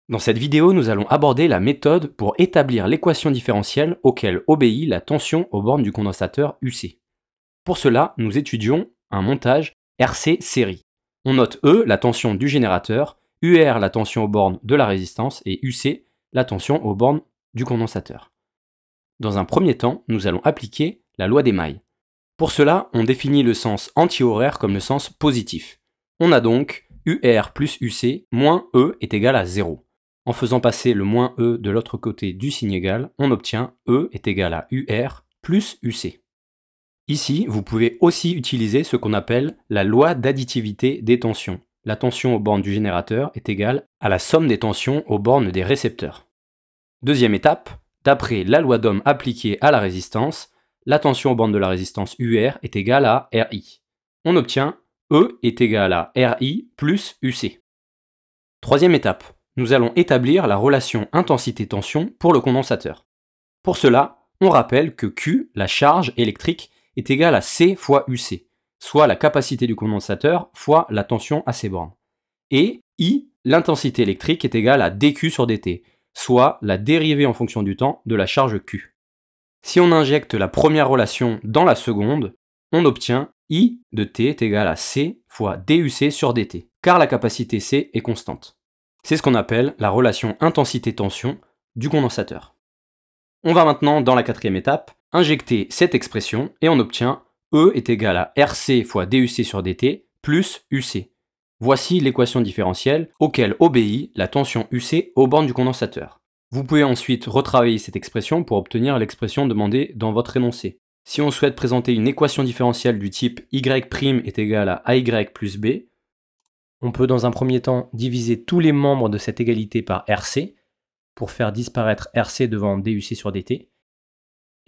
Dans cette vidéo, nous allons aborder la méthode pour établir l'équation différentielle auquel obéit la tension aux bornes du condensateur UC. Pour cela, nous étudions un montage RC série. On note E, la tension du générateur, UR, la tension aux bornes de la résistance, et UC, la tension aux bornes du condensateur. Dans un premier temps, nous allons appliquer la loi des mailles. Pour cela, on définit le sens antihoraire comme le sens positif. On a donc UR plus UC moins E est égal à 0. En faisant passer le moins E de l'autre côté du signe égal, on obtient E est égal à UR plus UC. Ici, vous pouvez aussi utiliser ce qu'on appelle la loi d'additivité des tensions. La tension aux bornes du générateur est égale à la somme des tensions aux bornes des récepteurs. Deuxième étape, d'après la loi d'Ohm appliquée à la résistance, la tension aux bornes de la résistance UR est égale à RI. On obtient E est égal à RI plus UC. Troisième étape, nous allons établir la relation intensité-tension pour le condensateur. Pour cela, on rappelle que Q, la charge électrique, est égale à C fois UC, soit la capacité du condensateur fois la tension à ses bornes. Et I, l'intensité électrique, est égale à dQ sur dt, soit la dérivée en fonction du temps de la charge Q. Si on injecte la première relation dans la seconde, on obtient I de T est égal à C fois DUC sur dt, car la capacité C est constante. C'est ce qu'on appelle la relation intensité-tension du condensateur. On va maintenant, dans la quatrième étape, injecter cette expression et on obtient E est égal à RC fois DUC sur dt plus UC. Voici l'équation différentielle auquel obéit la tension UC aux bornes du condensateur. Vous pouvez ensuite retravailler cette expression pour obtenir l'expression demandée dans votre énoncé. Si on souhaite présenter une équation différentielle du type Y' est égal à AY plus B, on peut dans un premier temps diviser tous les membres de cette égalité par RC pour faire disparaître RC devant DUC sur dt,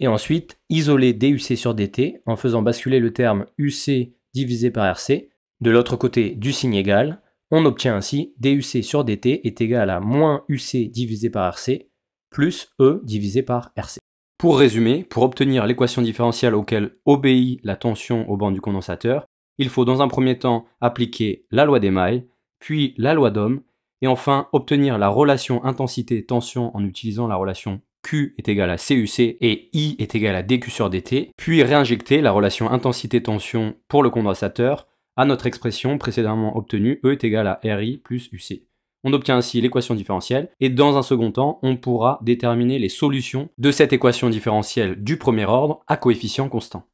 et ensuite isoler DUC sur dt en faisant basculer le terme UC divisé par RC de l'autre côté du signe égal. On obtient ainsi DUC sur dt est égal à moins UC divisé par RC plus E divisé par RC. Pour résumer, pour obtenir l'équation différentielle auquel obéit la tension aux bornes du condensateur, il faut dans un premier temps appliquer la loi des mailles, puis la loi d'Ohm, et enfin obtenir la relation intensité-tension en utilisant la relation Q est égal à CUC et I est égal à DQ sur dt, puis réinjecter la relation intensité-tension pour le condensateur à notre expression précédemment obtenue, E est égal à RI plus UC. On obtient ainsi l'équation différentielle, et dans un second temps, on pourra déterminer les solutions de cette équation différentielle du premier ordre à coefficient constant.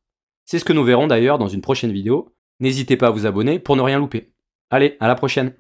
C'est ce que nous verrons d'ailleurs dans une prochaine vidéo. N'hésitez pas à vous abonner pour ne rien louper. Allez, à la prochaine!